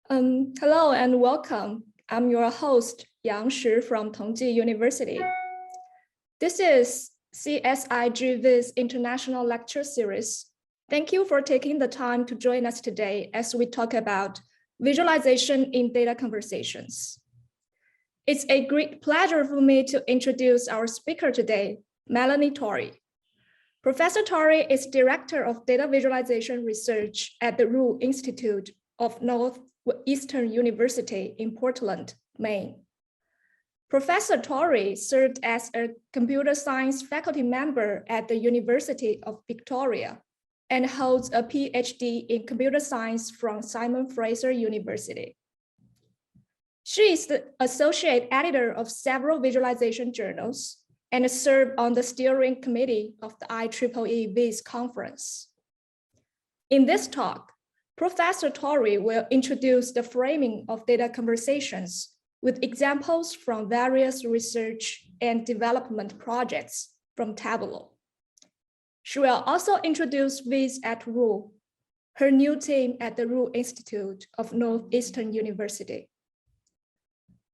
Hello and welcome. I'm your host, Yang Shi from Tongji University. This is CSIG-VIS International Lecture Series. Thank you for taking the time to join us today as we talk about visualization in data conversations. It's a great pleasure for me to introduce our speaker today, Melanie Tory. Professor Tory is Director of Data Visualization Research at the Rule Institute of Northeastern University in Portland, Maine. Professor Tory served as a computer science faculty member at the University of Victoria and holds a PhD in computer science from Simon Fraser University. She is the associate editor of several visualization journals and served on the steering committee of the IEEE-VIS conference. In this talk, Professor Tory will introduce the framing of data conversations with examples from various research and development projects from Tableau. She will also introduce VIS at Rule, her new team at the Rule Institute of Northeastern University.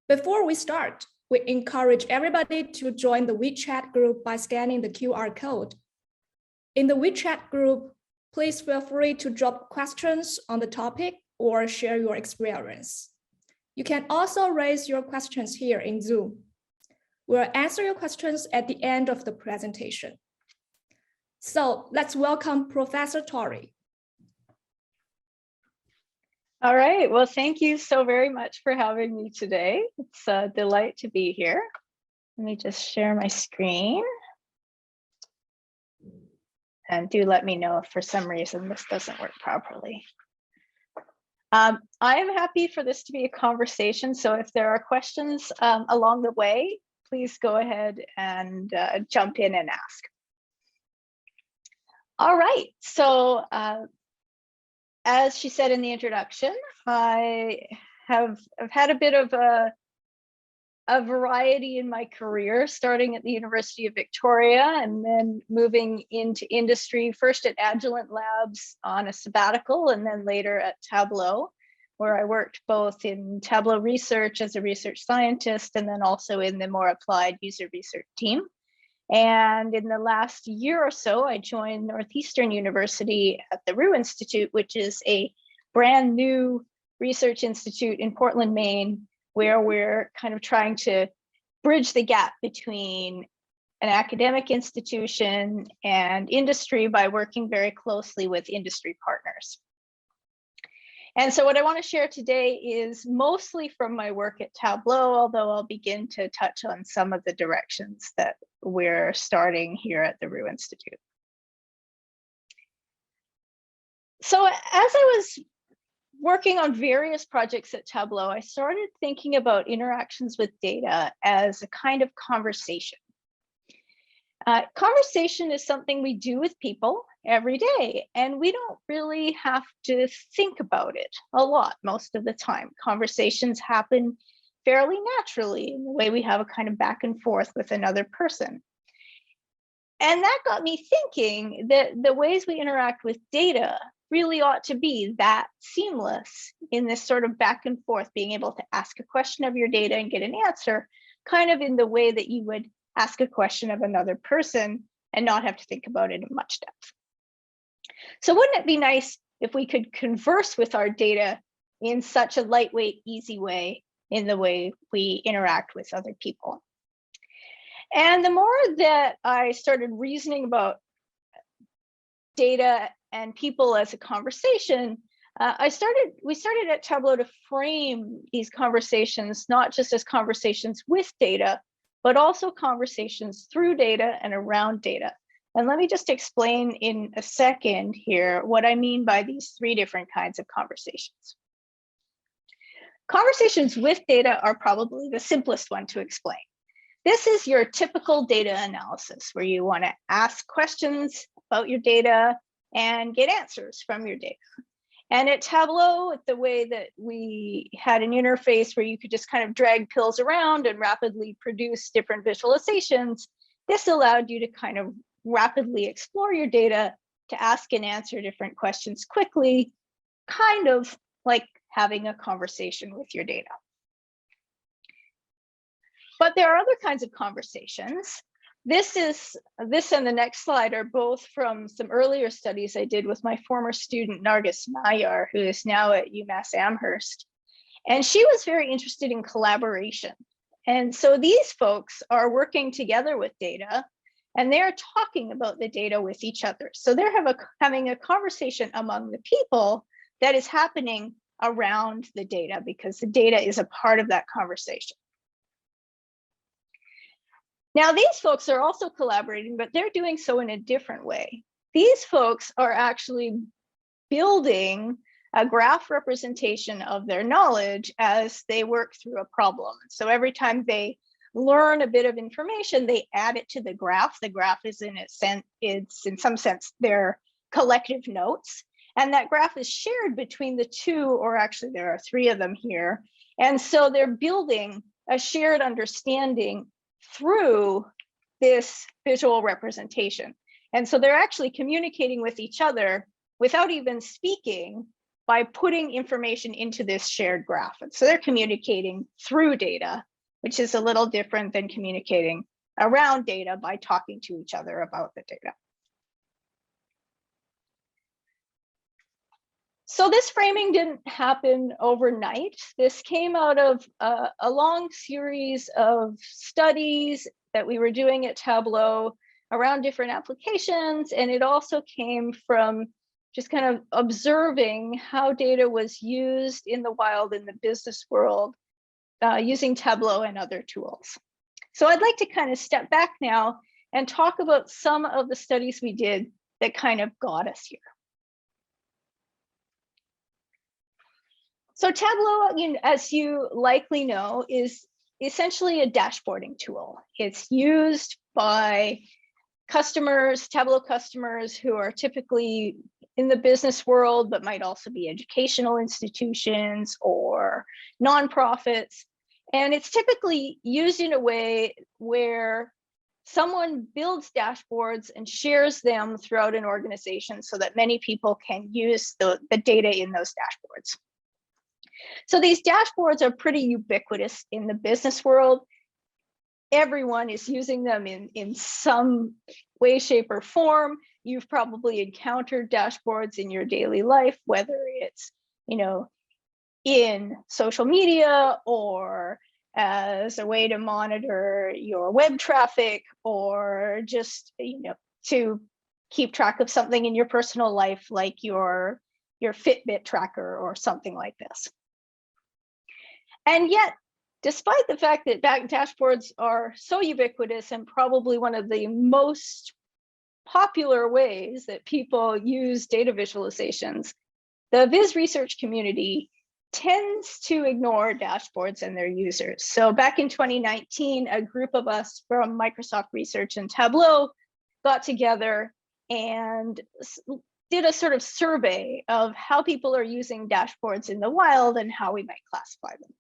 Before we start, we encourage everybody to join the WeChat group by scanning the QR code. In the WeChat group, please feel free to drop questions on the topic or share your experience. You can also raise your questions here in Zoom. We'll answer your questions at the end of the presentation. So let's welcome Professor Tory. All right, well, thank you so very much for having me today. It's a delight to be here. Let me just share my screen. And do let me know if for some reason this doesn't work properly. I am happy for this to be a conversation. So if there are questions along the way, please go ahead and jump in and ask. All right, so as she said in the introduction, I've had a bit of a variety in my career, starting at the University of Victoria and then moving into industry, first at Agilent Labs on a sabbatical, and then later at Tableau, where I worked both in Tableau research as a research scientist and then also in the more applied user research team. And in the last year or so, I joined Northeastern University at the Rue Institute, which is a brand new research institute in Portland, Maine, where we're kind of trying to bridge the gap between an academic institution and industry by working very closely with industry partners. And so what I want to share today is mostly from my work at Tableau, although I'll begin to touch on some of the directions that we're starting here at the Rue Institute. So as I was working on various projects at Tableau, I started thinking about interactions with data as a kind of conversation. Conversation is something we do with people every day, and we don't really have to think about it a lot most of the time. Conversations happen fairly naturally in the way we have a kind of back and forth with another person. And that got me thinking that the ways we interact with data really ought to be that seamless in this sort of back and forth, being able to ask a question of your data and get an answer, kind of in the way that you would ask a question of another person and not have to think about it in much depth. So wouldn't it be nice if we could converse with our data in such a lightweight, easy way in the way we interact with other people? And the more that I started reasoning about data and people as a conversation, we started at Tableau to frame these conversations, not just as conversations with data, but also conversations through data and around data. And let me just explain in a second here what I mean by these three different kinds of conversations. Conversations with data are probably the simplest one to explain. This is your typical data analysis where you want to ask questions about your data and get answers from your data. And at Tableau, the way that we had an interface where you could just kind of drag pills around and rapidly produce different visualizations, this allowed you to kind of rapidly explore your data to ask and answer different questions quickly, kind of like having a conversation with your data. But there are other kinds of conversations. This and the next slide are both from some earlier studies I did with my former student, Nargis Mayar, who is now at UMass Amherst. And she was very interested in collaboration. And so these folks are working together with data, and they're talking about the data with each other. So they're having a conversation among the people that is happening around the data, because the data is a part of that conversation. Now, these folks are also collaborating, but they're doing so in a different way. These folks are actually building a graph representation of their knowledge as they work through a problem. So every time they learn a bit of information, they add it to the graph. The graph is it's in some sense their collective notes. And that graph is shared between the two, or actually there are three of them here. And so they're building a shared understanding through this visual representation. And so they're actually communicating with each other without even speaking by putting information into this shared graph. And so they're communicating through data, which is a little different than communicating around data by talking to each other about the data. So this framing didn't happen overnight. This came out of a long series of studies that we were doing at Tableau around different applications. And it also came from just kind of observing how data was used in the wild in the business world using Tableau and other tools. So I'd like to kind of step back now and talk about some of the studies we did that kind of got us here. So Tableau, as you likely know, is essentially a dashboarding tool. It's used by customers, Tableau customers who are typically in the business world, but might also be educational institutions or nonprofits. And it's typically used in a way where someone builds dashboards and shares them throughout an organization so that many people can use the data in those dashboards. So these dashboards are pretty ubiquitous in the business world. Everyone is using them in some way, shape, or form. You've probably encountered dashboards in your daily life, whether it's, in social media or as a way to monitor your web traffic, or just, to keep track of something in your personal life, like your Fitbit tracker or something like this. And yet, despite the fact that dashboards are so ubiquitous and probably one of the most popular ways that people use data visualizations, the Viz research community tends to ignore dashboards and their users. So back in 2019, a group of us from Microsoft Research and Tableau got together and did a sort of survey of how people are using dashboards in the wild and how we might classify them.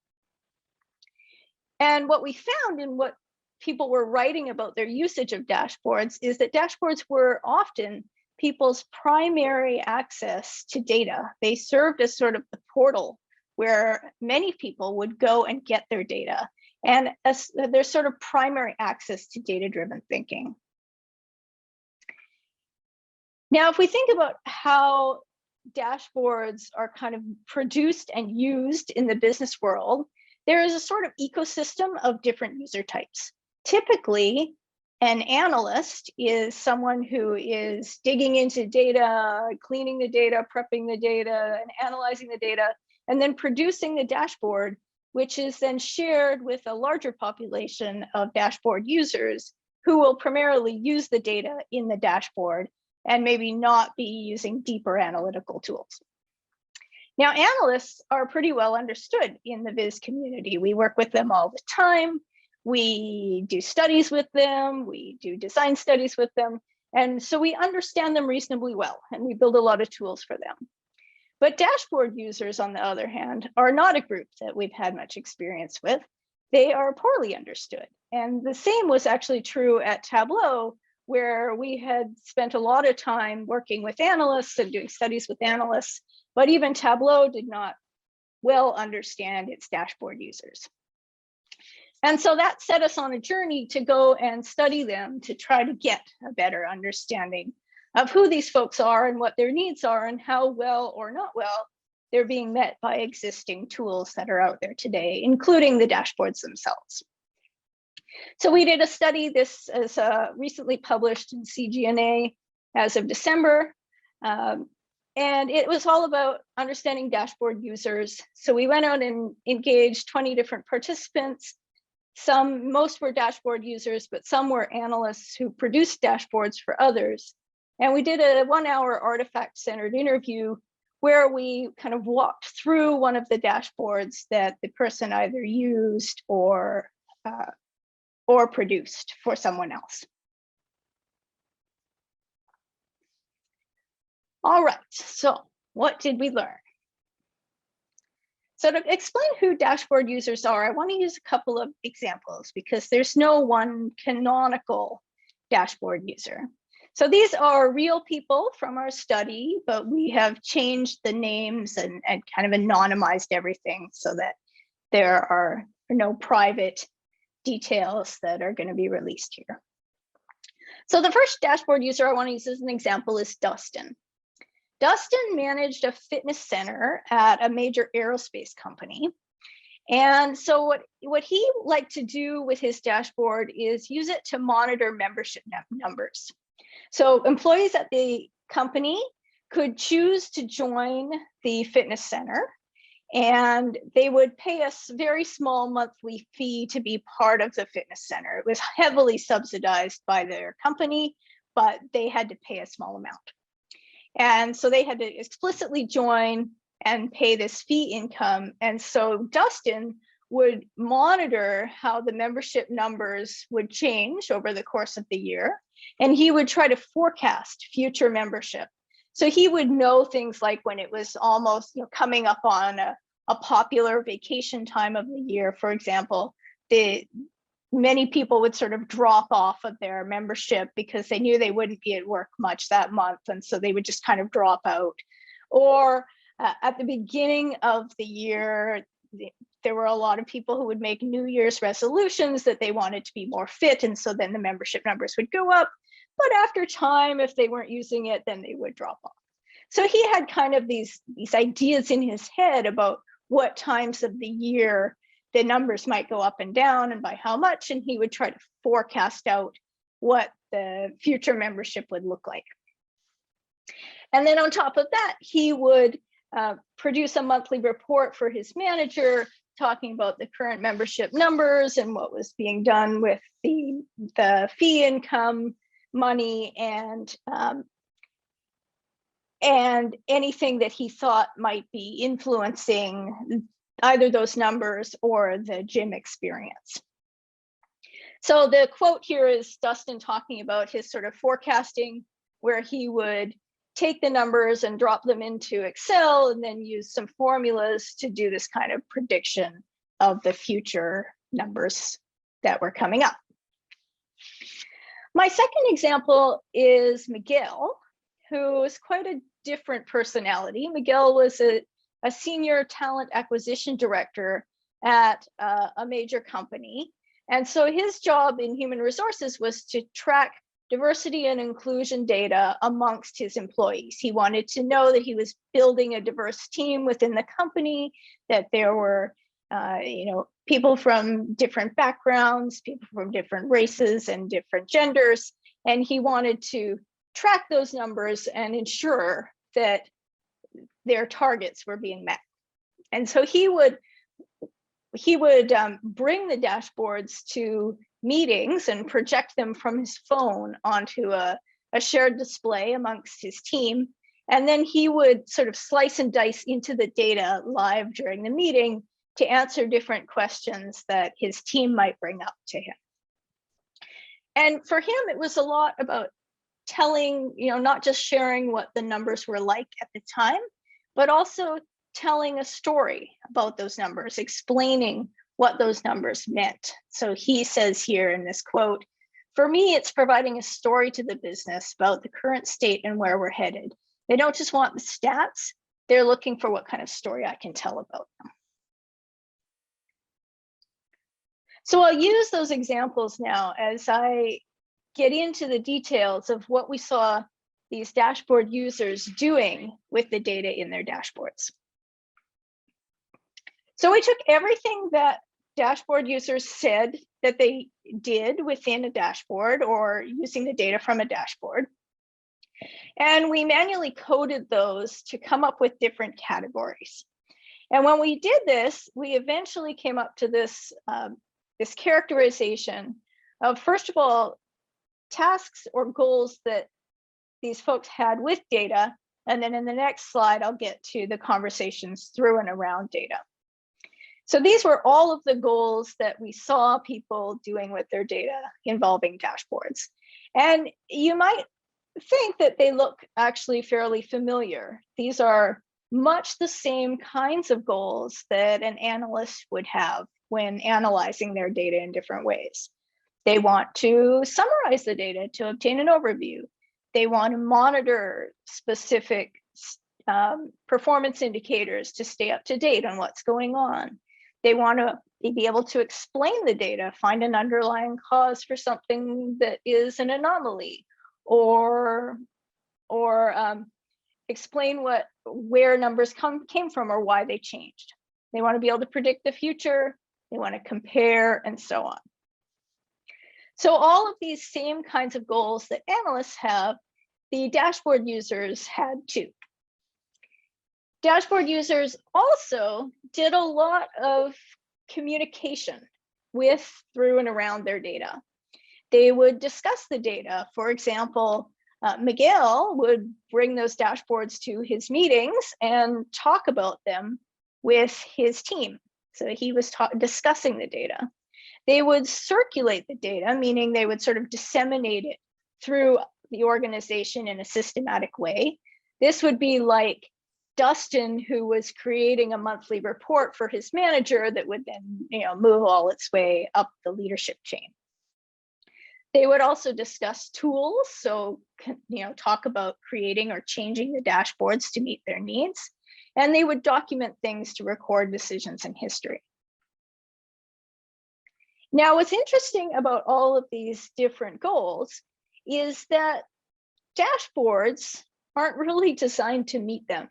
And what we found in what people were writing about their usage of dashboards is that dashboards were often people's primary access to data. They served as sort of the portal where many people would go and get their data, and as their sort of primary access to data-driven thinking. Now, if we think about how dashboards are kind of produced and used in the business world, there is a sort of ecosystem of different user types. Typically, an analyst is someone who is digging into data, cleaning the data, prepping the data, and analyzing the data, and then producing the dashboard, which is then shared with a larger population of dashboard users who will primarily use the data in the dashboard and maybe not be using deeper analytical tools. Now, analysts are pretty well understood in the Viz community. We work with them all the time. We do studies with them. We do design studies with them. And so we understand them reasonably well, and we build a lot of tools for them. But dashboard users, on the other hand, are not a group that we've had much experience with. They are poorly understood. And the same was actually true at Tableau, where we had spent a lot of time working with analysts and doing studies with analysts, but even Tableau did not well understand its dashboard users. And so that set us on a journey to go and study them to try to get a better understanding of who these folks are and what their needs are and how well or not well they're being met by existing tools that are out there today, including the dashboards themselves. So we did a study. This is recently published in CGNA as of December. And it was all about understanding dashboard users. So we went out and engaged 20 different participants. Most were dashboard users, but some were analysts who produced dashboards for others. And we did a 1-hour artifact-centered interview where we kind of walked through one of the dashboards that the person either used or produced for someone else. All right, so what did we learn? So to explain who dashboard users are, I want to use a couple of examples because there's no one canonical dashboard user. So these are real people from our study, but we have changed the names and kind of anonymized everything so that there are no private details that are going to be released here. So the first dashboard user I want to use as an example is Dustin. Dustin managed a fitness center at a major aerospace company. And so what he liked to do with his dashboard is use it to monitor membership numbers. So employees at the company could choose to join the fitness center, and they would pay a very small monthly fee to be part of the fitness center. It was heavily subsidized by their company, but they had to pay a small amount. And so they had to explicitly join and pay this fee income. And so Dustin would monitor how the membership numbers would change over the course of the year. And he would try to forecast future membership. So he would know things like when it was almost coming up on a popular vacation time of the year, for example, many people would sort of drop off of their membership because they knew they wouldn't be at work much that month. And so they would just kind of drop out. Or at the beginning of the year, there were a lot of people who would make New Year's resolutions that they wanted to be more fit. And so then the membership numbers would go up. But after time, if they weren't using it, then they would drop off. So he had kind of these ideas in his head about what times of the year the numbers might go up and down and by how much, and he would try to forecast out what the future membership would look like. And then on top of that, he would produce a monthly report for his manager talking about the current membership numbers and what was being done with the fee income money and anything that he thought might be influencing either those numbers or the gym experience. So the quote here is Dustin talking about his sort of forecasting, where he would take the numbers and drop them into Excel and then use some formulas to do this kind of prediction of the future numbers that were coming up. My second example is Miguel, who is quite a different personality. Miguel was a senior talent acquisition director at a major company. And so his job in human resources was to track diversity and inclusion data amongst his employees. He wanted to know that he was building a diverse team within the company, that there were people from different backgrounds, people from different races and different genders. And he wanted to track those numbers and ensure that their targets were being met. And so he would bring the dashboards to meetings and project them from his phone onto a shared display amongst his team. And then he would sort of slice and dice into the data live during the meeting to answer different questions that his team might bring up to him. And for him, it was a lot about telling, not just sharing what the numbers were like at the time, but also telling a story about those numbers, explaining what those numbers meant. So he says here in this quote, "For me, it's providing a story to the business about the current state and where we're headed. They don't just want the stats, they're looking for what kind of story I can tell about them. So I'll use those examples now as I get into the details of what we saw these dashboard users doing with the data in their dashboards. So we took everything that dashboard users said that they did within a dashboard or using the data from a dashboard, and we manually coded those to come up with different categories. And when we did this, we eventually came up to this, this characterization of, first of all, tasks or goals that these folks had with data. And then in the next slide, I'll get to the conversations through and around data. So these were all of the goals that we saw people doing with their data involving dashboards. And you might think that they look actually fairly familiar. These are much the same kinds of goals that an analyst would have when analyzing their data in different ways. They want to summarize the data to obtain an overview. They want to monitor specific performance indicators to stay up to date on what's going on. They want to be able to explain the data, find an underlying cause for something that is an anomaly, or explain where numbers came from or why they changed. They want to be able to predict the future. They want to compare, and so on. So all of these same kinds of goals that analysts have, the dashboard users had too. Dashboard users also did a lot of communication with, through, and around their data. They would discuss the data. For example, Miguel would bring those dashboards to his meetings and talk about them with his team. So he was discussing the data. They would circulate the data, meaning they would sort of disseminate it through the organization in a systematic way. This would be like Dustin, who was creating a monthly report for his manager that would then, move all its way up the leadership chain. They would also discuss tools, so talk about creating or changing the dashboards to meet their needs, and they would document things to record decisions in history. Now, what's interesting about all of these different goals is that dashboards aren't really designed to meet them.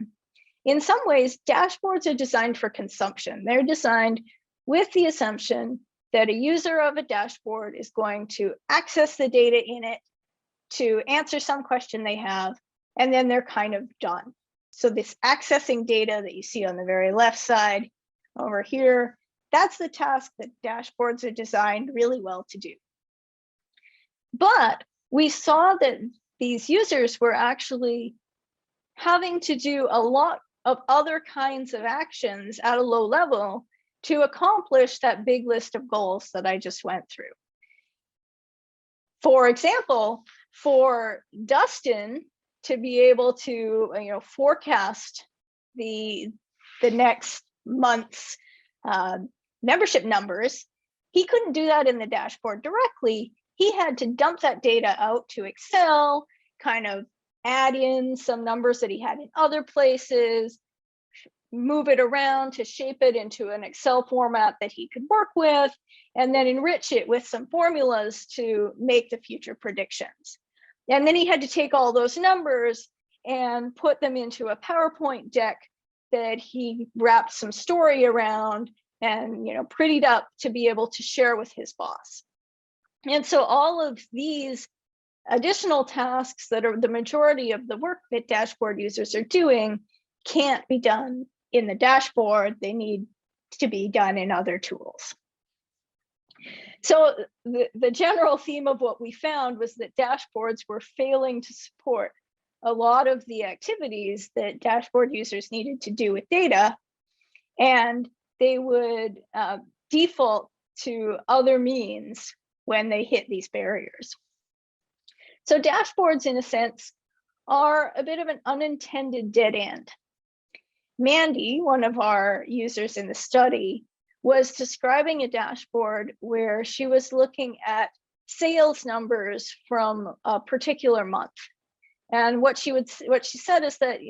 In some ways, dashboards are designed for consumption. They're designed with the assumption that a user of a dashboard is going to access the data in it to answer some question they have, and then they're kind of done. So this accessing data that you see on the very left side over here, that's the task that dashboards are designed really well to do. But we saw that these users were actually having to do a lot of other kinds of actions at a low level to accomplish that big list of goals that I just went through. For example, for Dustin to be able to forecast the next month's membership numbers, he couldn't do that in the dashboard directly. He had to dump that data out to Excel, kind of add in some numbers that he had in other places, move it around to shape it into an Excel format that he could work with, and then enrich it with some formulas to make the future predictions. And then he had to take all those numbers and put them into a PowerPoint deck that he wrapped some story around and prettied up to be able to share with his boss. And so all of these additional tasks that are the majority of the work that dashboard users are doing can't be done in the dashboard. They need to be done in other tools. So the general theme of what we found was that dashboards were failing to support a lot of the activities that dashboard users needed to do with data, and they would default to other means when they hit these barriers. So dashboards, in a sense, are a bit of an unintended dead end. Mandy, one of our users in the study, was describing a dashboard where she was looking at sales numbers from a particular month. And what she said is that,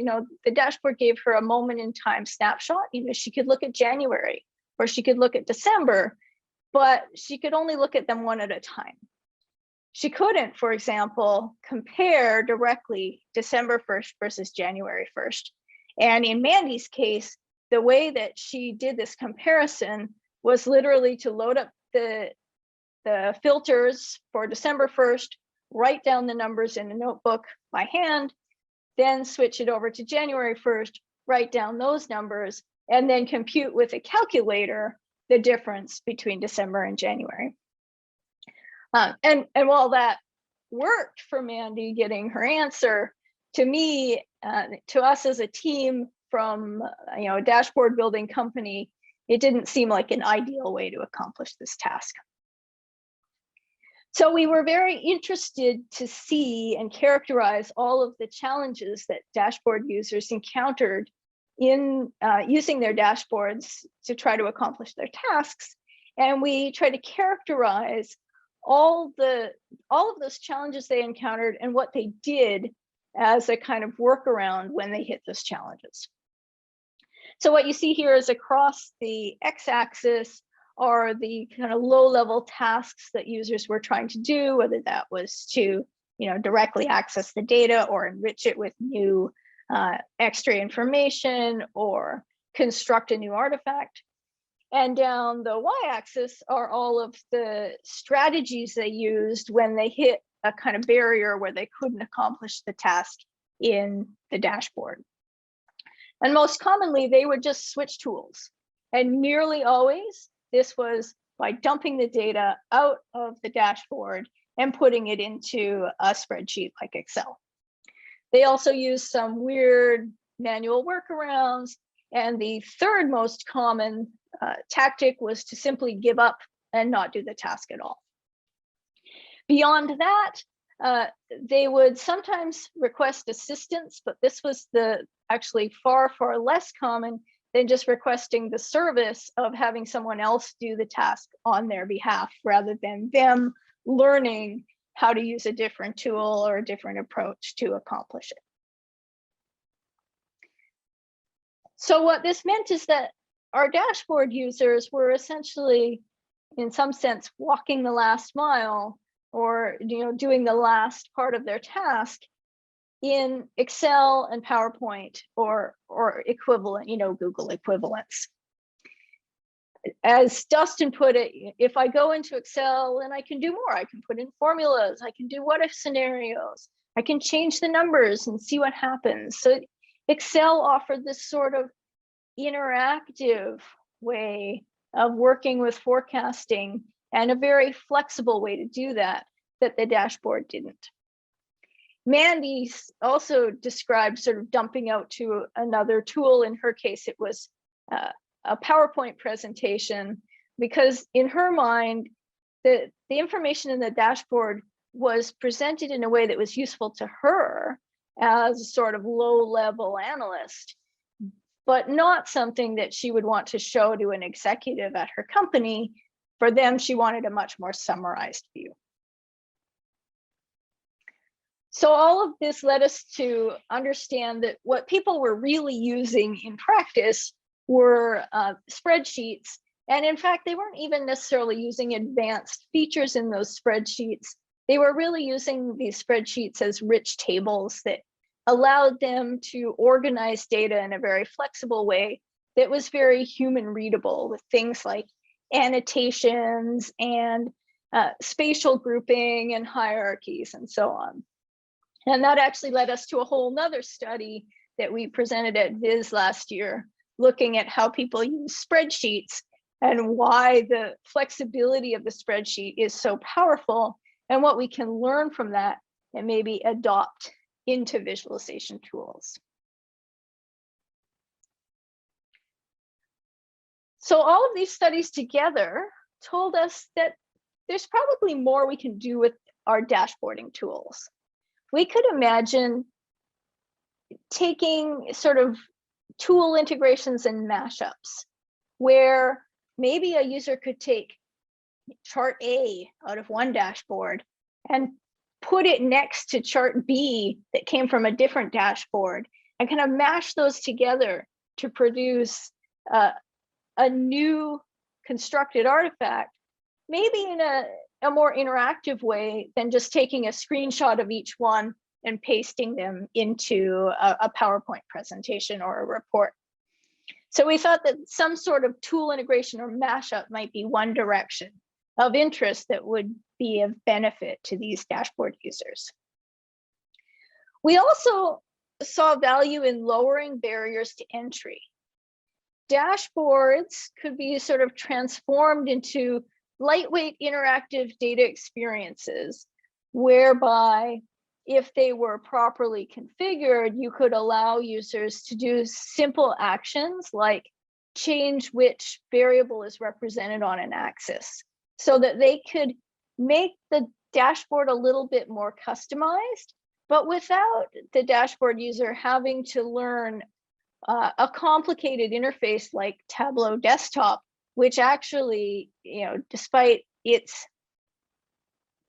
the dashboard gave her a moment in time snapshot. She could look at January or she could look at December, but she could only look at them one at a time. She couldn't, for example, compare directly December 1st versus January 1st. And in Mandy's case, the way that she did this comparison was literally to load up the filters for December 1st, write down the numbers in a notebook by hand, then switch it over to January 1st, write down those numbers, and then compute with a calculator the difference between December and January. And while that worked for Mandy getting her answer, to me, to us as a team from a dashboard building company, it didn't seem like an ideal way to accomplish this task. So we were very interested to see and characterize all of the challenges that dashboard users encountered in using their dashboards to try to accomplish their tasks. And we tried to characterize all of those challenges they encountered and what they did as a kind of workaround when they hit those challenges. So what you see here is across the x-axis are the kind of low-level tasks that users were trying to do, whether that was to directly access the data or enrich it with new extra information or construct a new artifact. And down the y-axis are all of the strategies they used when they hit a kind of barrier where they couldn't accomplish the task in the dashboard. And most commonly, they would just switch tools. And nearly always, this was by dumping the data out of the dashboard and putting it into a spreadsheet like Excel. They also used some weird manual workarounds. And the third most common tactic was to simply give up and not do the task at all. Beyond that, they would sometimes request assistance, but this was actually far, far less common than just requesting the service of having someone else do the task on their behalf, rather than them learning how to use a different tool or a different approach to accomplish it. So what this meant is that our dashboard users were essentially, in some sense, walking the last mile, or doing the last part of their task in Excel and PowerPoint or equivalent, Google equivalents. As Dustin put it, if I go into Excel, then I can do more. I can put in formulas, I can do what if scenarios, I can change the numbers and see what happens. So Excel offered this sort of interactive way of working with forecasting and a very flexible way to do that the dashboard didn't. Mandy also described sort of dumping out to another tool. In her case, it was a PowerPoint presentation, because in her mind, the information in the dashboard was presented in a way that was useful to her as a sort of low-level analyst, but not something that she would want to show to an executive at her company. For them, she wanted a much more summarized view. So all of this led us to understand that what people were really using in practice were spreadsheets. And in fact, they weren't even necessarily using advanced features in those spreadsheets. They were really using these spreadsheets as rich tables that allowed them to organize data in a very flexible way that was very human readable, with things like annotations and spatial grouping and hierarchies and so on. And that actually led us to a whole nother study that we presented at VIS last year, looking at how people use spreadsheets and why the flexibility of the spreadsheet is so powerful, and what we can learn from that and maybe adopt into visualization tools. So all of these studies together told us that there's probably more we can do with our dashboarding tools. We could imagine taking sort of tool integrations and mashups, where maybe a user could take chart A out of one dashboard and put it next to chart B that came from a different dashboard and kind of mash those together to produce a new constructed artifact, maybe in a more interactive way than just taking a screenshot of each one and pasting them into a PowerPoint presentation or a report. So we thought that some sort of tool integration or mashup might be one direction of interest that would be of benefit to these dashboard users. We also saw value in lowering barriers to entry. Dashboards could be sort of transformed into lightweight interactive data experiences, whereby if they were properly configured, you could allow users to do simple actions like change which variable is represented on an axis, so that they could make the dashboard a little bit more customized, but without the dashboard user having to learn a complicated interface like Tableau Desktop, which actually, despite its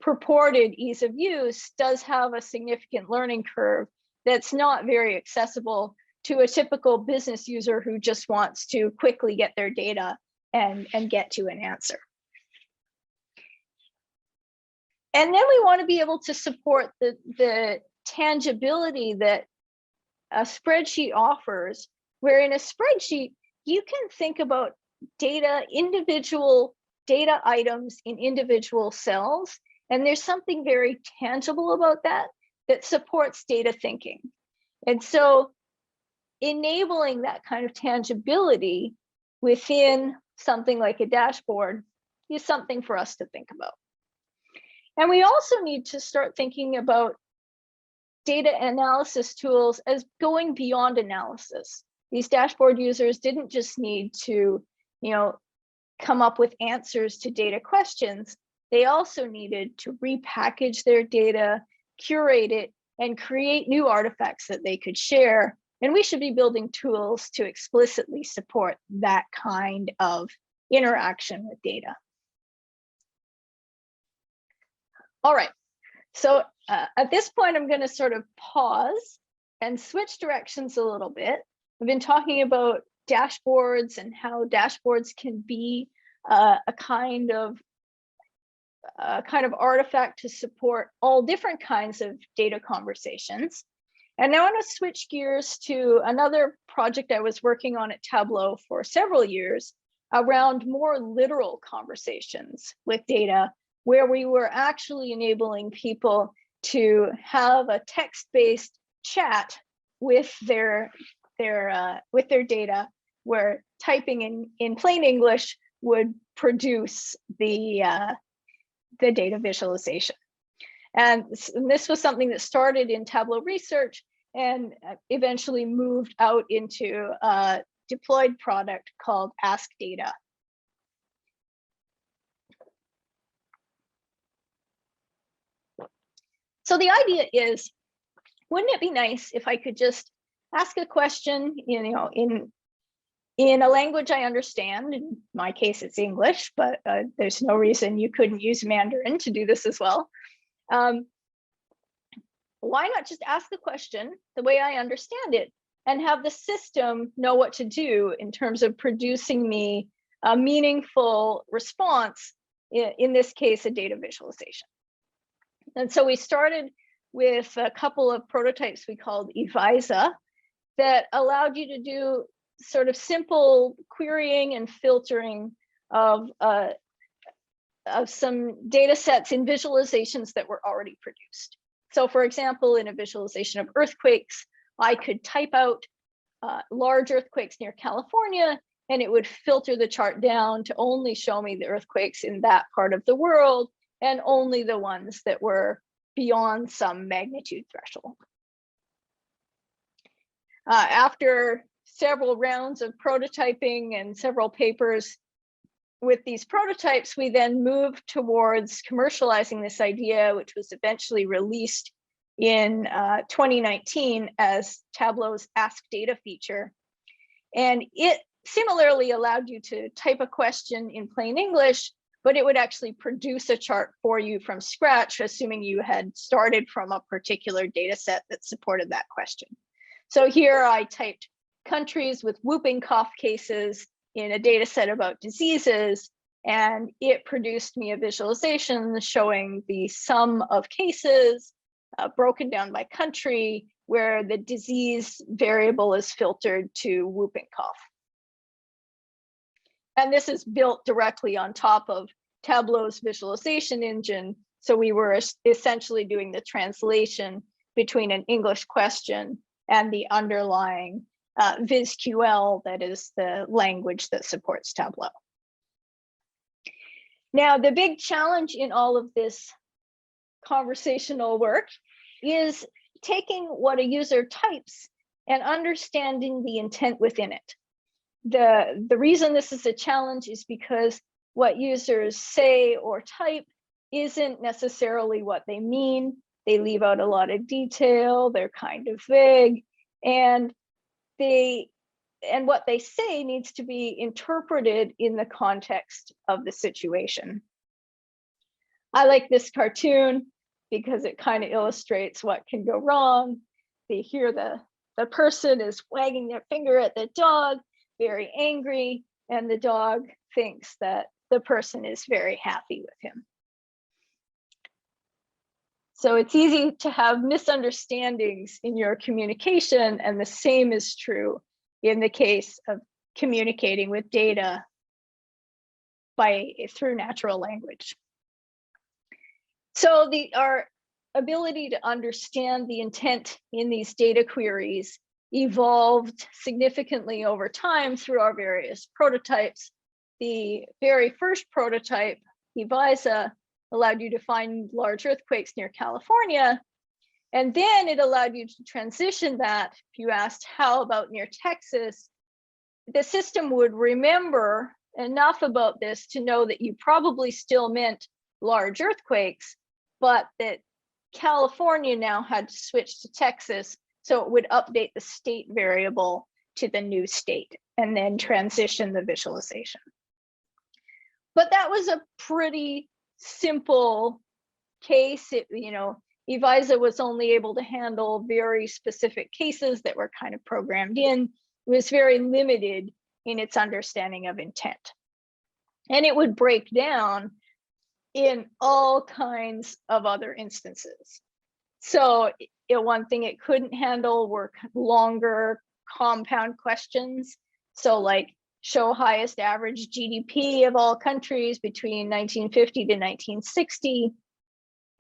purported ease of use, does have a significant learning curve that's not very accessible to a typical business user who just wants to quickly get their data and get to an answer. And then we want to be able to support the tangibility that a spreadsheet offers, where in a spreadsheet, you can think about data, individual data items in individual cells. And there's something very tangible about that that supports data thinking. And so enabling that kind of tangibility within something like a dashboard is something for us to think about. And we also need to start thinking about data analysis tools as going beyond analysis. These dashboard users didn't just need to, come up with answers to data questions. They also needed to repackage their data, curate it, and create new artifacts that they could share. And we should be building tools to explicitly support that kind of interaction with data. All right, so at this point, I'm going to sort of pause and switch directions a little bit. We've been talking about dashboards and how dashboards can be a kind of artifact to support all different kinds of data conversations. And now I want to switch gears to another project I was working on at Tableau for several years around more literal conversations with data, where we were actually enabling people to have a text-based chat with their data, where typing in plain English would produce the data visualization. And this was something that started in Tableau research and eventually moved out into a deployed product called Ask Data. So the idea is, wouldn't it be nice if I could just ask a question, in a language I understand? In my case, it's English, but there's no reason you couldn't use Mandarin to do this as well. Why not just ask the question the way I understand it and have the system know what to do in terms of producing me a meaningful response, in this case, a data visualization. And so we started with a couple of prototypes we called EVISA that allowed you to do sort of simple querying and filtering of some data sets in visualizations that were already produced. So for example, in a visualization of earthquakes, I could type out large earthquakes near California, and it would filter the chart down to only show me the earthquakes in that part of the world, and only the ones that were beyond some magnitude threshold. After several rounds of prototyping and several papers with these prototypes, we then moved towards commercializing this idea, which was eventually released in 2019 as Tableau's Ask Data feature. And it similarly allowed you to type a question in plain English, but it would actually produce a chart for you from scratch, assuming you had started from a particular data set that supported that question. So here I typed countries with whooping cough cases in a data set about diseases, and it produced me a visualization showing the sum of cases broken down by country, where the disease variable is filtered to whooping cough. And this is built directly on top of Tableau's visualization engine. So we were essentially doing the translation between an English question and the underlying VisQL, that is the language that supports Tableau. Now, the big challenge in all of this conversational work is taking what a user types and understanding the intent within it. The reason this is a challenge is because what users say or type isn't necessarily what they mean. They leave out a lot of detail, they're kind of vague, and what they say needs to be interpreted in the context of the situation. I like this cartoon because it kind of illustrates what can go wrong. They hear the person is wagging their finger at the dog, very angry, and the dog thinks that the person is very happy with him. So it's easy to have misunderstandings in your communication, and the same is true in the case of communicating with data through natural language. So our ability to understand the intent in these data queries evolved significantly over time through our various prototypes. The very first prototype, EVISA, allowed you to find large earthquakes near California. And then it allowed you to transition that. If you asked how about near Texas, the system would remember enough about this to know that you probably still meant large earthquakes, but that California now had to switch to Texas, so it would update the state variable to the new state and then transition the visualization. But that was a pretty simple case. EVISA was only able to handle very specific cases that were kind of programmed in. It was very limited in its understanding of intent. And it would break down in all kinds of other instances. So one thing it couldn't handle were longer compound questions. So like, show highest average GDP of all countries between 1950 to 1960.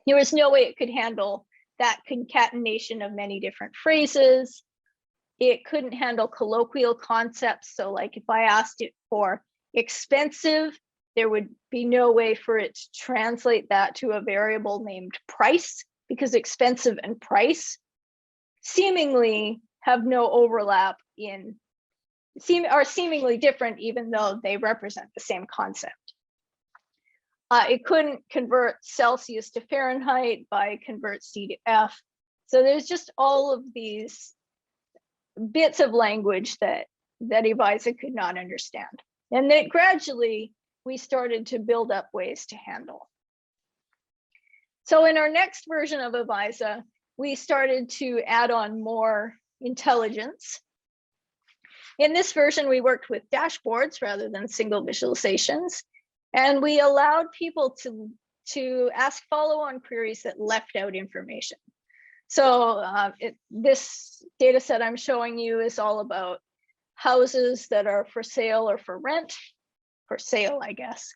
There was no way it could handle that concatenation of many different phrases. It couldn't handle colloquial concepts. So like if I asked it for expensive, there would be no way for it to translate that to a variable named price, because expensive and price seemingly have no overlap are seemingly different, even though they represent the same concept. It couldn't convert Celsius to Fahrenheit by convert C to F. So there's just all of these bits of language that EVISA could not understand. And then gradually we started to build up ways to handle. So in our next version of EVISA, we started to add on more intelligence. In this version, we worked with dashboards rather than single visualizations, and we allowed people to ask follow-on queries that left out information. So this data set I'm showing you is all about houses that are for sale or for rent, for sale, I guess.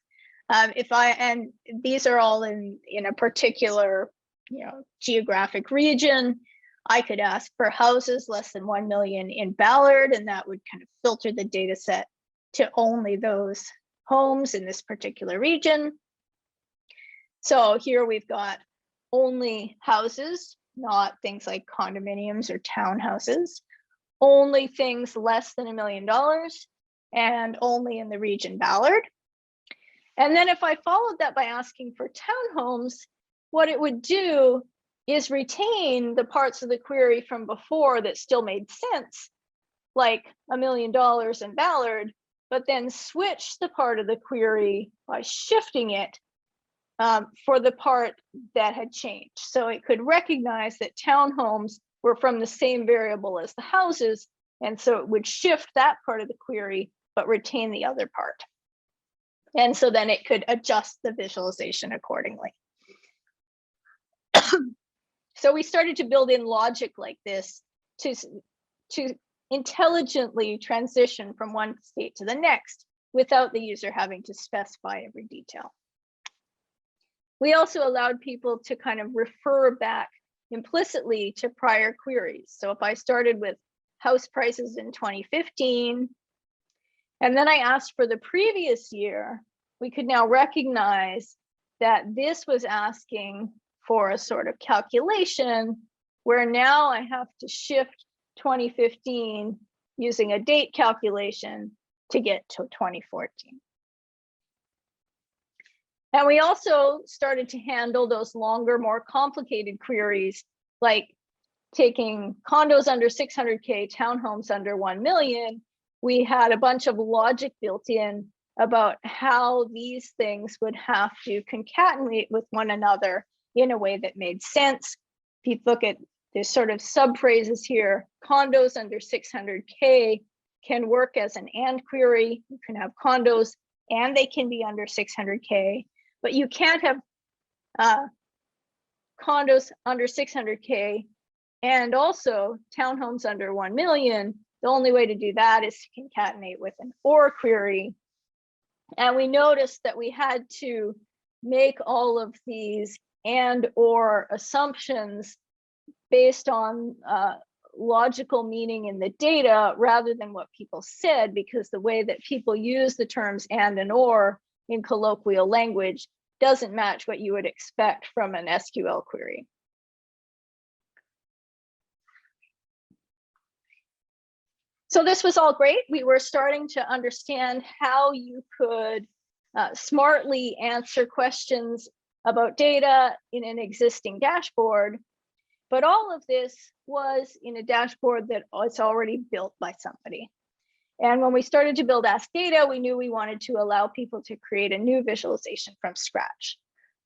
And these are all in a particular geographic region. I could ask for houses less than 1 million in Ballard, and that would kind of filter the data set to only those homes in this particular region. So here we've got only houses, not things like condominiums or townhouses, only things less than $1 million, and only in the region Ballard. And then if I followed that by asking for townhomes, what it would do is retain the parts of the query from before that still made sense, like $1 million in Ballard, but then switch the part of the query by shifting it for the part that had changed. So it could recognize that townhomes were from the same variable as the houses, and so it would shift that part of the query, but retain the other part. And so then it could adjust the visualization accordingly. So we started to build in logic like this to intelligently transition from one state to the next without the user having to specify every detail. We also allowed people to kind of refer back implicitly to prior queries. So if I started with house prices in 2015, and then I asked for the previous year, we could now recognize that this was asking for a sort of calculation where now I have to shift 2015 using a date calculation to get to 2014. And we also started to handle those longer, more complicated queries, like taking condos under 600K, townhomes under 1 million. We had a bunch of logic built in about how these things would have to concatenate with one another in a way that made sense. If you look at there's sort of subphrases here, condos under 600K can work as an and query. You can have condos and they can be under 600K, but you can't have condos under 600K and also townhomes under 1 million. The only way to do that is to concatenate with an or query. And we noticed that we had to make all of these and or assumptions based on logical meaning in the data rather than what people said, because the way that people use the terms and or in colloquial language doesn't match what you would expect from an SQL query. So this was all great. We were starting to understand how you could smartly answer questions about data in an existing dashboard. But all of this was in a dashboard that was already built by somebody. And when we started to build Ask Data, we knew we wanted to allow people to create a new visualization from scratch.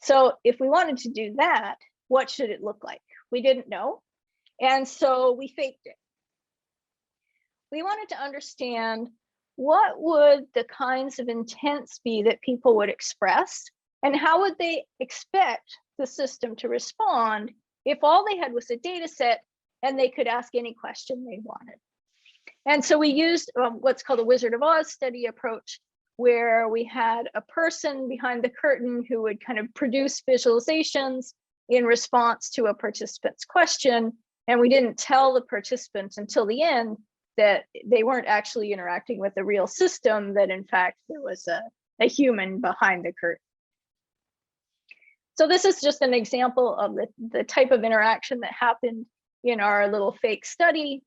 So if we wanted to do that, what should it look like? We didn't know. And so we faked it. We wanted to understand what would the kinds of intents be that people would express, and how would they expect the system to respond if all they had was a data set and they could ask any question they wanted. And so we used what's called a Wizard of Oz study approach, where we had a person behind the curtain who would kind of produce visualizations in response to a participant's question. And we didn't tell the participants until the end that they weren't actually interacting with a real system, that in fact there was a human behind the curtain. So this is just an example of the type of interaction that happened in our little fake study.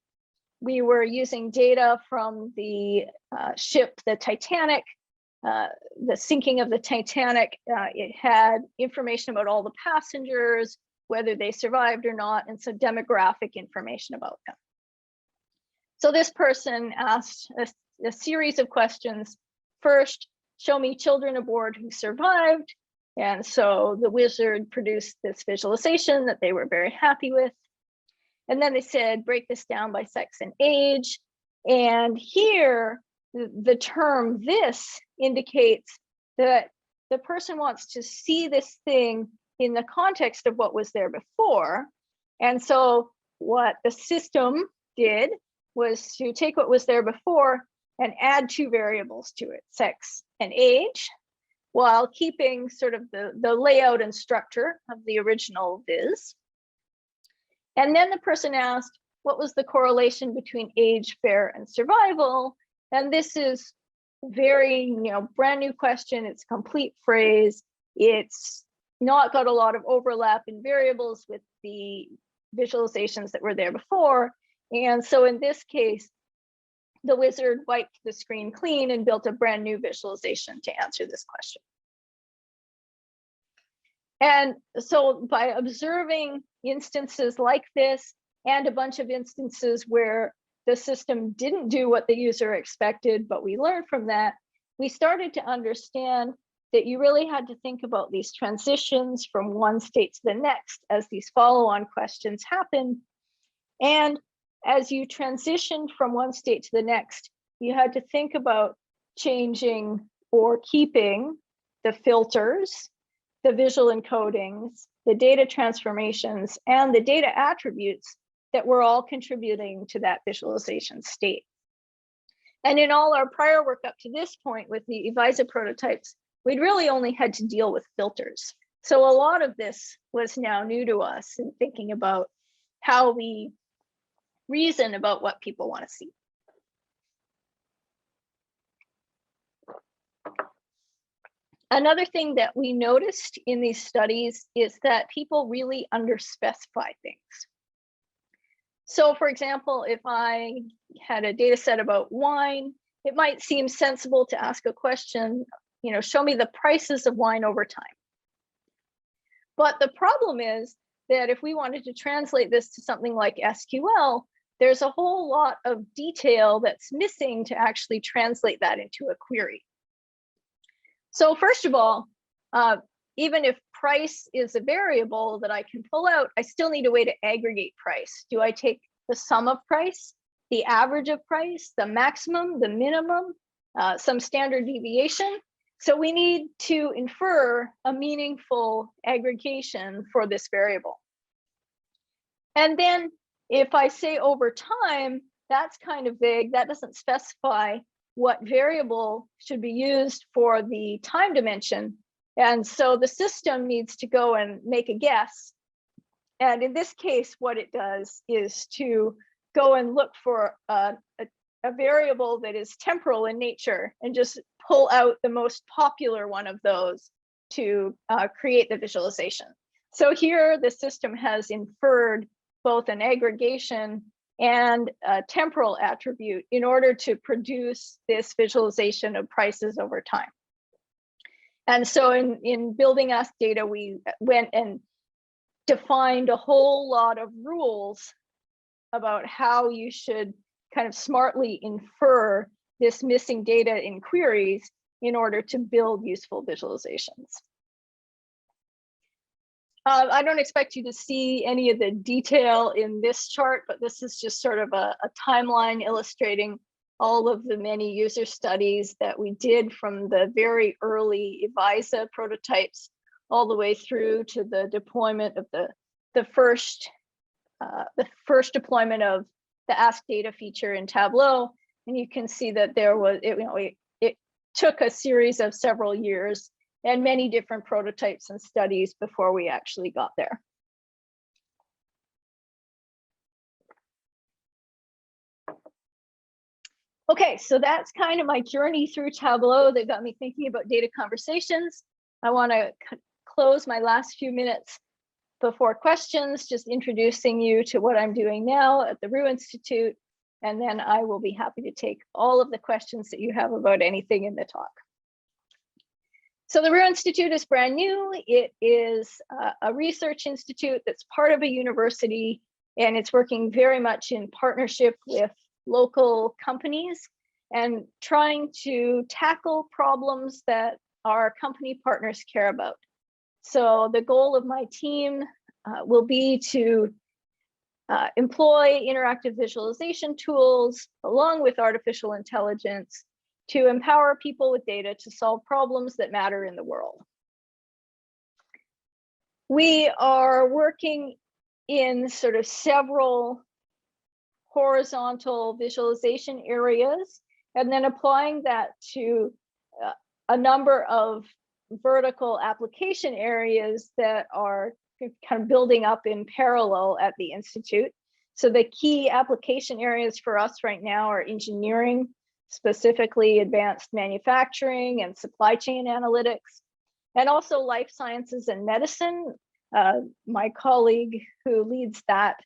We were using data from the ship, the Titanic, the sinking of the Titanic. It had information about all the passengers, whether they survived or not, and some demographic information about them. So this person asked a series of questions. First, show me children aboard who survived. And so the wizard produced this visualization that they were very happy with. And then they said, break this down by sex and age. And here, the term "this" indicates that the person wants to see this thing in the context of what was there before. And so what the system did was to take what was there before and add 2 variables to it, sex and age, while keeping sort of the layout and structure of the original viz. And then the person asked, what was the correlation between age, fare, and survival? And this is very, brand new question. It's a complete phrase. It's not got a lot of overlap in variables with the visualizations that were there before. And so in this case, the wizard wiped the screen clean and built a brand new visualization to answer this question. And so by observing instances like this and a bunch of instances where the system didn't do what the user expected, but we learned from that, we started to understand that you really had to think about these transitions from one state to the next as these follow-on questions happen. And as you transitioned from one state to the next, you had to think about changing or keeping the filters, the visual encodings, the data transformations, and the data attributes that were all contributing to that visualization state. And in all our prior work up to this point with the EVISA prototypes, we'd really only had to deal with filters. So a lot of this was now new to us in thinking about how we reason about what people want to see. Another thing that we noticed in these studies is that people really underspecify things. So for example, if I had a data set about wine, it might seem sensible to ask a question, show me the prices of wine over time. But the problem is that if we wanted to translate this to something like SQL, there's a whole lot of detail that's missing to actually translate that into a query. So first of all, even if price is a variable that I can pull out, I still need a way to aggregate price. Do I take the sum of price, the average of price, the maximum, the minimum, some standard deviation? So we need to infer a meaningful aggregation for this variable. And then if I say over time, that's kind of vague. That doesn't specify what variable should be used for the time dimension. And so the system needs to go and make a guess. And in this case, what it does is to go and look for a variable that is temporal in nature and just pull out the most popular one of those to create the visualization. So here the system has inferred both an aggregation and a temporal attribute in order to produce this visualization of prices over time. And so in building Ask Data, we went and defined a whole lot of rules about how you should kind of smartly infer this missing data in queries in order to build useful visualizations. I don't expect you to see any of the detail in this chart, but this is just sort of a timeline illustrating all of the many user studies that we did from the very early EVISA prototypes all the way through to the deployment of the first deployment of the Ask Data feature in Tableau. And you can see that there was, it took a series of several years and many different prototypes and studies before we actually got there. Okay, so that's kind of my journey through Tableau that got me thinking about data conversations. I want to close my last few minutes before questions, just introducing you to what I'm doing now at the Roux Institute, and then I will be happy to take all of the questions that you have about anything in the talk. So the Roux Institute is brand new. It is a research institute that's part of a university, and it's working very much in partnership with local companies and trying to tackle problems that our company partners care about. So the goal of my team will be to employ interactive visualization tools along with artificial intelligence to empower people with data to solve problems that matter in the world. We are working in sort of several horizontal visualization areas and then applying that to a number of vertical application areas that are kind of building up in parallel at the Institute. So the key application areas for us right now are engineering, specifically advanced manufacturing and supply chain analytics, and also life sciences and medicine. My colleague who leads that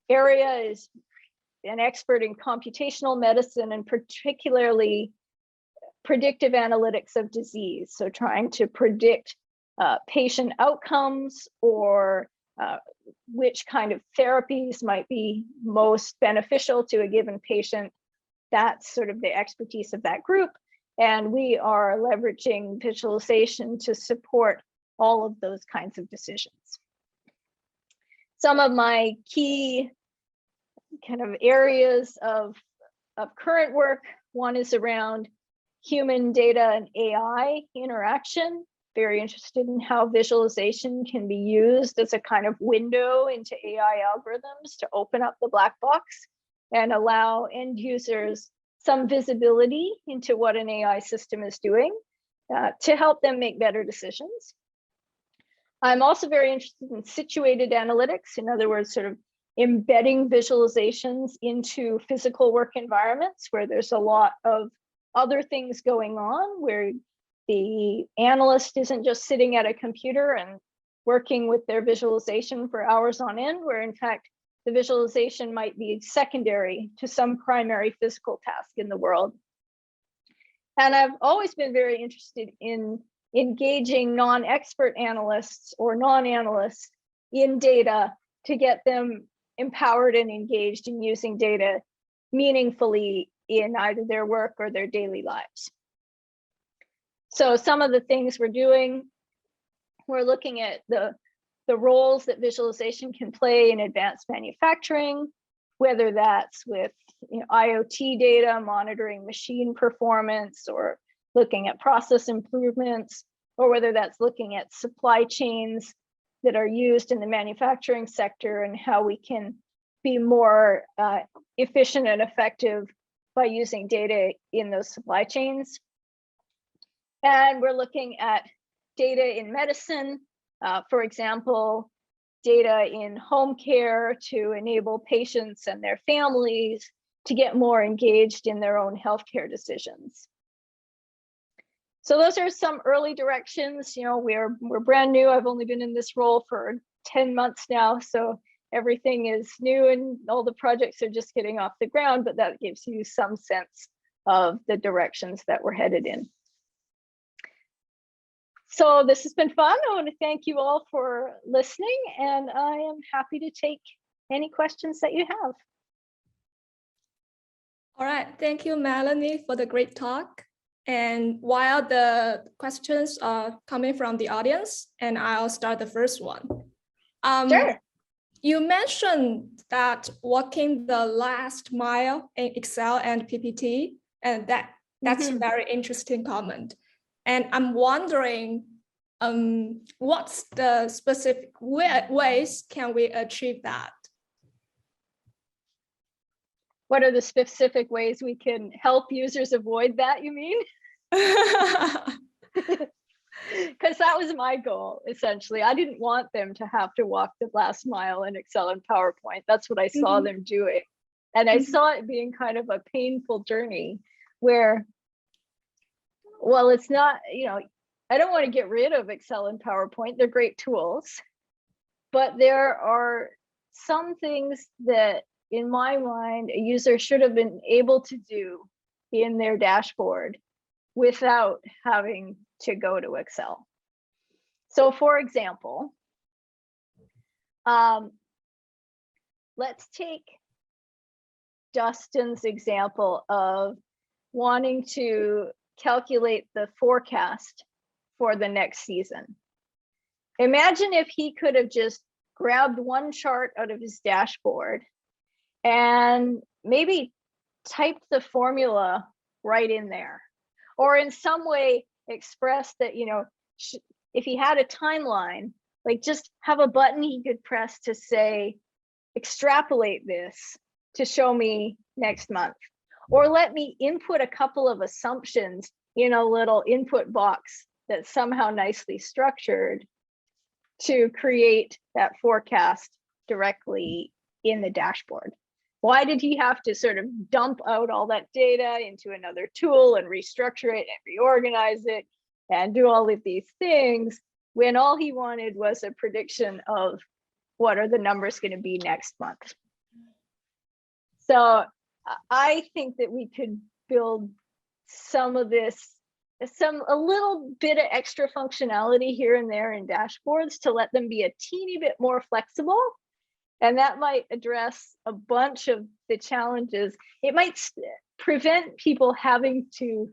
area is an expert in computational medicine and particularly predictive analytics of disease. So trying to predict patient outcomes or which kind of therapies might be most beneficial to a given patient. That's sort of the expertise of that group. And we are leveraging visualization to support all of those kinds of decisions. Some of my key kind of areas of current work, one is around human data and AI interaction. Very interested in how visualization can be used as a kind of window into AI algorithms to open up the black box and allow end users some visibility into what an AI system is doing to help them make better decisions. I'm also very interested in situated analytics, in other words, sort of embedding visualizations into physical work environments where there's a lot of other things going on, where the analyst isn't just sitting at a computer and working with their visualization for hours on end, where in fact, the visualization might be secondary to some primary physical task in the world. And I've always been very interested in engaging non-expert analysts or non-analysts in data to get them empowered and engaged in using data meaningfully in either their work or their daily lives. So some of the things we're doing, we're looking at the roles that visualization can play in advanced manufacturing, whether that's with IoT data, monitoring machine performance, or looking at process improvements, or whether that's looking at supply chains that are used in the manufacturing sector and how we can be more efficient and effective by using data in those supply chains. And we're looking at data in medicine, for example, data in home care to enable patients and their families to get more engaged in their own healthcare decisions. So those are some early directions. We're brand new. I've only been in this role for 10 months now, so everything is new and all the projects are just getting off the ground, but that gives you some sense of the directions that we're headed in. So this has been fun. I want to thank you all for listening, and I am happy to take any questions that you have. All right, thank you, Melanie, for the great talk. And while the questions are coming from the audience, and I'll start the first one. Sure. You mentioned that walking the last mile in Excel and PPT, and that's a very interesting comment. And I'm wondering, what's the specific ways can we achieve that? What are the specific ways we can help users avoid that, you mean? Because that was my goal, essentially. I didn't want them to have to walk the last mile in Excel and PowerPoint. That's what I saw them doing. And I saw it being kind of a painful journey where, well, it's not, I don't want to get rid of Excel and PowerPoint. They're great tools. But there are some things that, in my mind, a user should have been able to do in their dashboard without having to go to Excel. So for example, let's take Dustin's example of wanting to calculate the forecast for the next season. Imagine if he could have just grabbed one chart out of his dashboard and maybe typed the formula right in there, or in some way express that, if he had a timeline, like just have a button he could press to say, extrapolate this to show me next month, or let me input a couple of assumptions in a little input box that's somehow nicely structured to create that forecast directly in the dashboard. Why did he have to sort of dump out all that data into another tool and restructure it and reorganize it and do all of these things when all he wanted was a prediction of what are the numbers going to be next month? So I think that we could build some of this a little bit of extra functionality here and there in dashboards to let them be a teeny bit more flexible. And that might address a bunch of the challenges. It might prevent people having to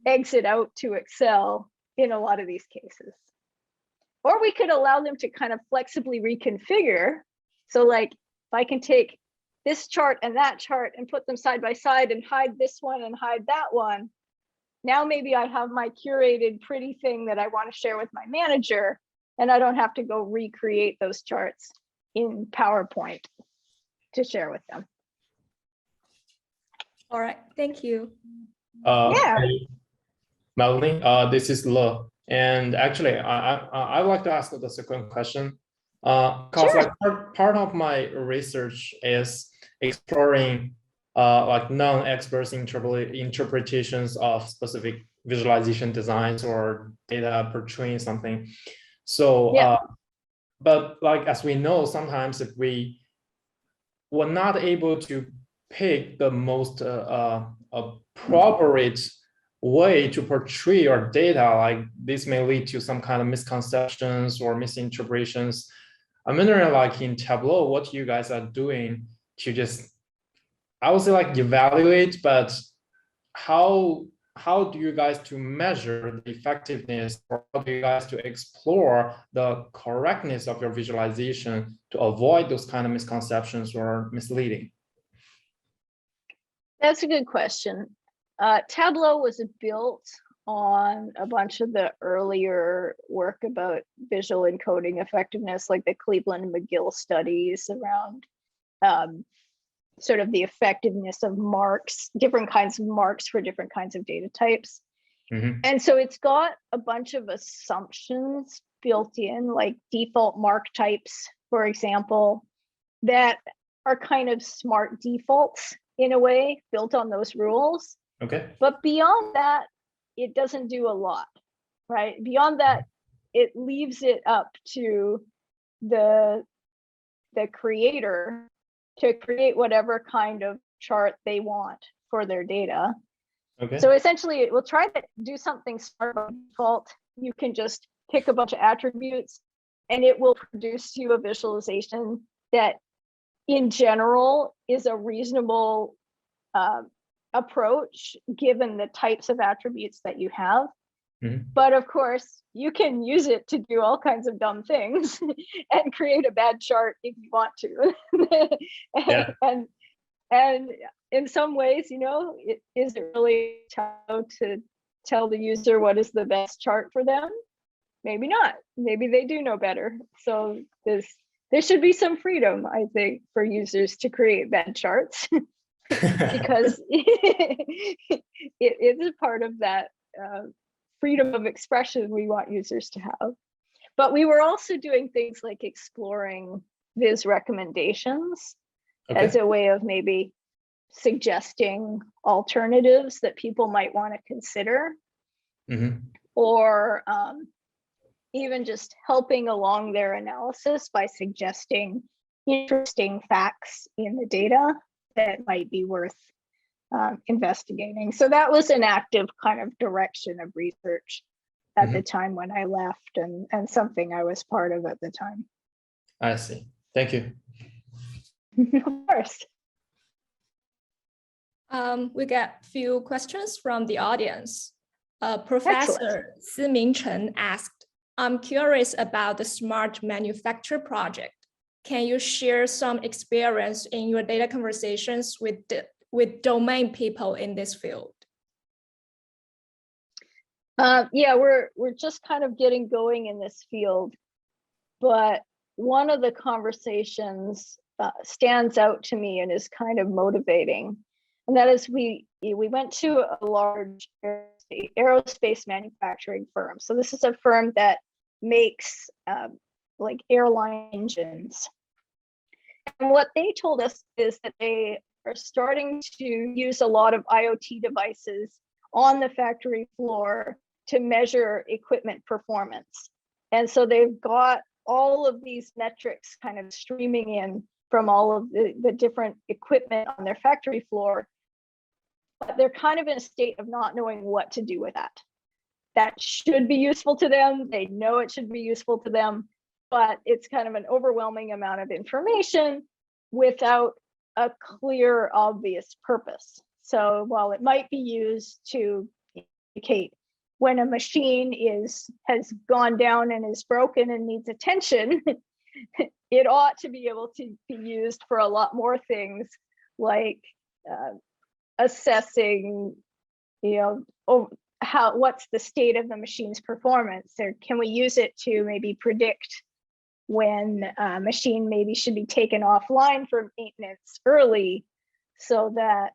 exit out to Excel in a lot of these cases. Or we could allow them to kind of flexibly reconfigure. So like, if I can take this chart and that chart and put them side by side and hide this one and hide that one, now maybe I have my curated pretty thing that I want to share with my manager, and I don't have to go recreate those charts in PowerPoint to share with them. All right, thank you. Yeah. Hey, Melanie, this is Le. And actually, I would like to ask the second question. Because Sure. like part of my research is exploring like non-experts interpretations of specific visualization designs or data portraying something. So, Yeah. but like as we know, sometimes if we were not able to pick the most appropriate way to portray your data, like this may lead to some kind of misconceptions or misinterpretations. I'm wondering, like in Tableau, what you guys are doing to just, I would say like evaluate, but how do you guys to measure the effectiveness, or how do you guys to explore the correctness of your visualization to avoid those kind of misconceptions or misleading? That's a good question. Tableau was built on a bunch of the earlier work about visual encoding effectiveness, like the Cleveland and McGill studies around sort of the effectiveness of marks, different kinds of marks for different kinds of data types. Mm-hmm. And so it's got a bunch of assumptions built in, like default mark types, for example, that are kind of smart defaults in a way, built on those rules. Okay. But beyond that, it doesn't do a lot, right? Beyond that, it leaves it up to the creator to create whatever kind of chart they want for their data. Okay. So essentially, it will try to do something smart by default. You can just pick a bunch of attributes, and it will produce you a visualization that, in general, is a reasonable approach given the types of attributes that you have. Mm-hmm. But of course, you can use it to do all kinds of dumb things and create a bad chart if you want to. Yeah. And in some ways, you know, is it really how to tell the user what is the best chart for them? Maybe not. Maybe they do know better. So there should be some freedom, I think, for users to create bad charts because it is part of that freedom of expression we want users to have. But we were also doing things like exploring Viz recommendations as a way of maybe suggesting alternatives that people might want to consider, or even just helping along their analysis by suggesting interesting facts in the data that might be worth investigating. So that was an active kind of direction of research at the time when I left, and something I was part of at the time. I see. Thank you. Of course. We get a few questions from the audience. Professor Siming Chen asked, I'm curious about the smart manufacture project. Can you share some experience in your data conversations with domain people in this field? Yeah, we're just kind of getting going in this field, but one of the conversations stands out to me and is kind of motivating, and that is we went to a large aerospace manufacturing firm. So this is a firm that makes like airline engines, and what they told us is that they are starting to use a lot of IoT devices on the factory floor to measure equipment performance. And so they've got all of these metrics kind of streaming in from all of the different equipment on their factory floor, but they're kind of in a state of not knowing what to do with that. that should be useful to them. They know it should be useful to them, but it's kind of an overwhelming amount of information without a clear, obvious purpose. So while it might be used to indicate when a machine has gone down and is broken and needs attention, it ought to be able to be used for a lot more things, like assessing, what's the state of the machine's performance, or can we use it to maybe predict when a machine maybe should be taken offline for maintenance early so that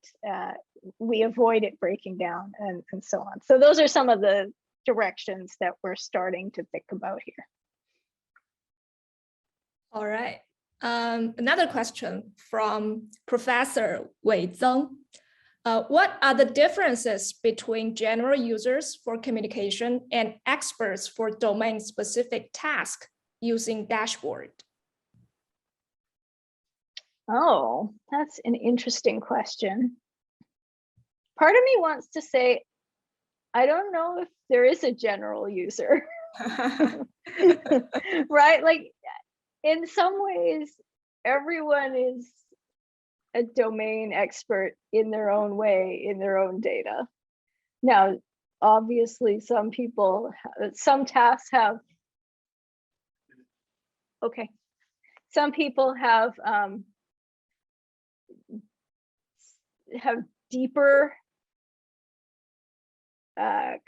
we avoid it breaking down and so on. So those are some of the directions that we're starting to think about here. All right. Another question from Professor Wei Zeng. What are the differences between general users for communication and experts for domain-specific tasks using dashboard? Oh, that's an interesting question. Part of me wants to say, I don't know if there is a general user, right? Like, in some ways, everyone is a domain expert in their own way, in their own data. Now, obviously, some tasks have, okay, some people have deeper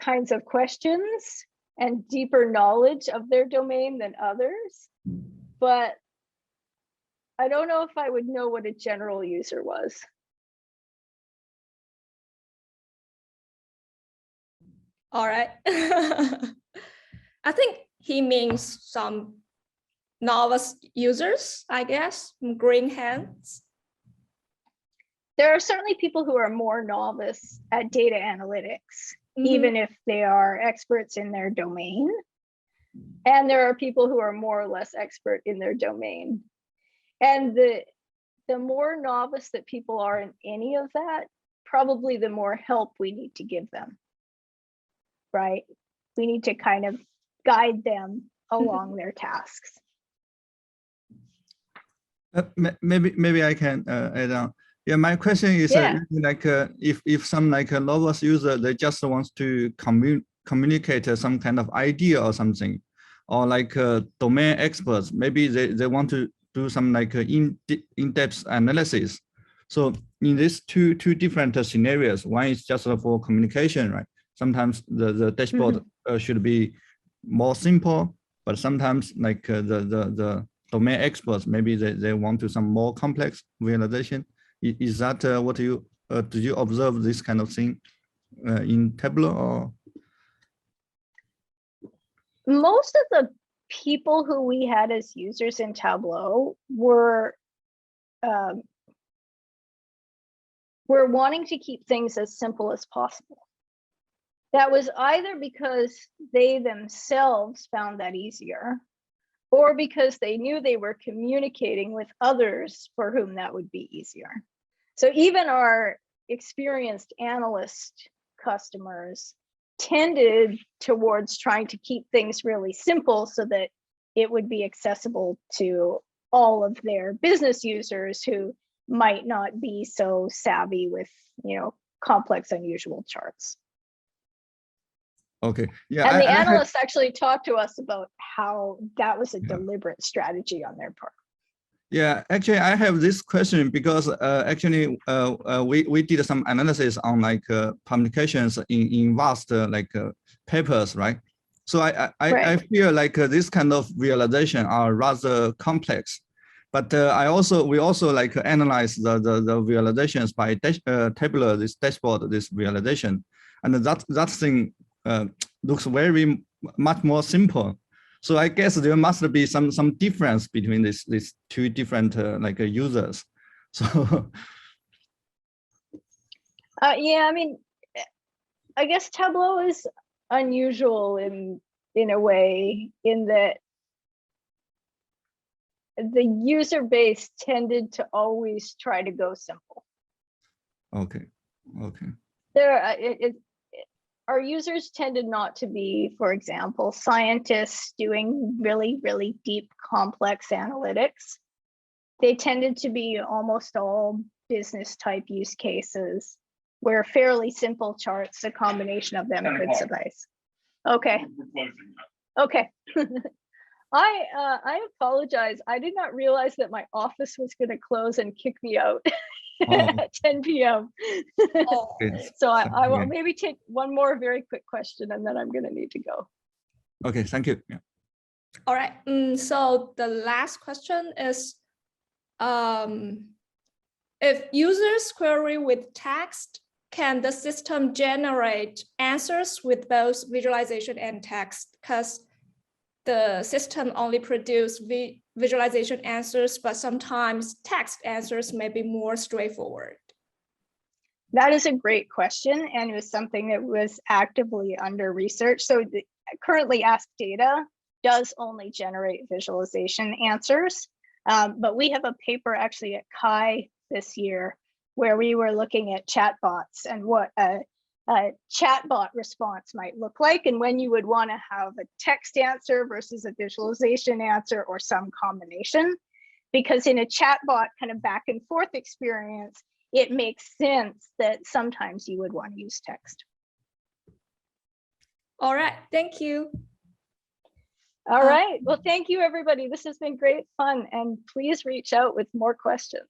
kinds of questions and deeper knowledge of their domain than others, but I don't know if I would know what a general user was. All right. I think he means some novice users, I guess, green hands. There are certainly people who are more novice at data analytics, even if they are experts in their domain. And there are people who are more or less expert in their domain. And the more novice that people are in any of that, probably the more help we need to give them, right? We need to kind of guide them along their tasks. Maybe I can add on. Yeah, my question is like if some like a novice user, they just want to communicate some kind of idea or something, or like domain experts, maybe they want to do some like in-depth analysis. So in these two different scenarios, one is just for communication, right? Sometimes the dashboard should be more simple, but sometimes like the domain experts, maybe they want to some more complex visualization. Is that what you did you observe this kind of thing in Tableau? Or? Most of the people who we had as users in Tableau were wanting to keep things as simple as possible. That was either because they themselves found that easier, or because they knew they were communicating with others for whom that would be easier. So even our experienced analyst customers tended towards trying to keep things really simple so that it would be accessible to all of their business users who might not be so savvy with, complex, unusual charts. Okay. Yeah. And the analysts actually talked to us about how that was a deliberate strategy on their part. Yeah, actually, I have this question because actually we did some analysis on like publications in vast like papers, right? So I feel like this kind of realization are rather complex, but we also like analyze the visualizations by Tableau, this dashboard, this visualization, and that thing looks very much more simple. So I guess there must be some difference between these two different like users. So yeah, I mean, I guess Tableau is unusual in a way in that the user base tended to always try to go simple. Okay. our users tended not to be, for example, scientists doing really, really deep, complex analytics. They tended to be almost all business type use cases where fairly simple charts, a combination of them could suffice. Okay. Okay. I apologize. I did not realize that my office was going to close and kick me out at 10 p.m. So I will maybe take one more very quick question and then I'm going to need to go. Okay, thank you. Yeah. All right. So the last question is, if users query with text, can the system generate answers with both visualization and text? Because the system only produces visualization answers, but sometimes text answers may be more straightforward. That is a great question, and it was something that was actively under research. So currently Ask Data does only generate visualization answers, but we have a paper actually at CHI this year where we were looking at chatbots and what a chatbot response might look like, and when you would want to have a text answer versus a visualization answer or some combination. Because in a chatbot kind of back and forth experience, it makes sense that sometimes you would want to use text. All right, thank you. All right, well, thank you, everybody. This has been great fun, and please reach out with more questions.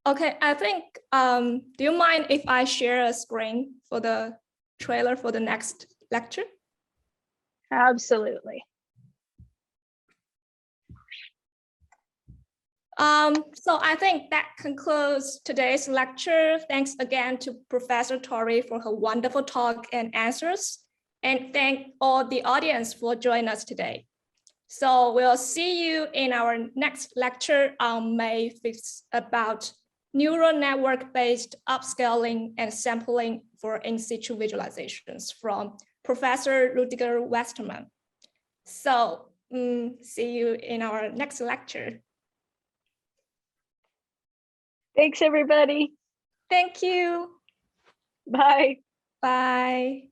Okay, I think, do you mind if I share a screen for the trailer for the next lecture? Absolutely. So I think that concludes today's lecture. Thanks again to Professor Tory for her wonderful talk and answers. And thank all the audience for joining us today. So we'll see you in our next lecture on May 5th about neural network-based upscaling and sampling for in-situ visualizations from Professor Rudiger Westermann. So see you in our next lecture. Thanks, everybody. Thank you. Bye. Bye.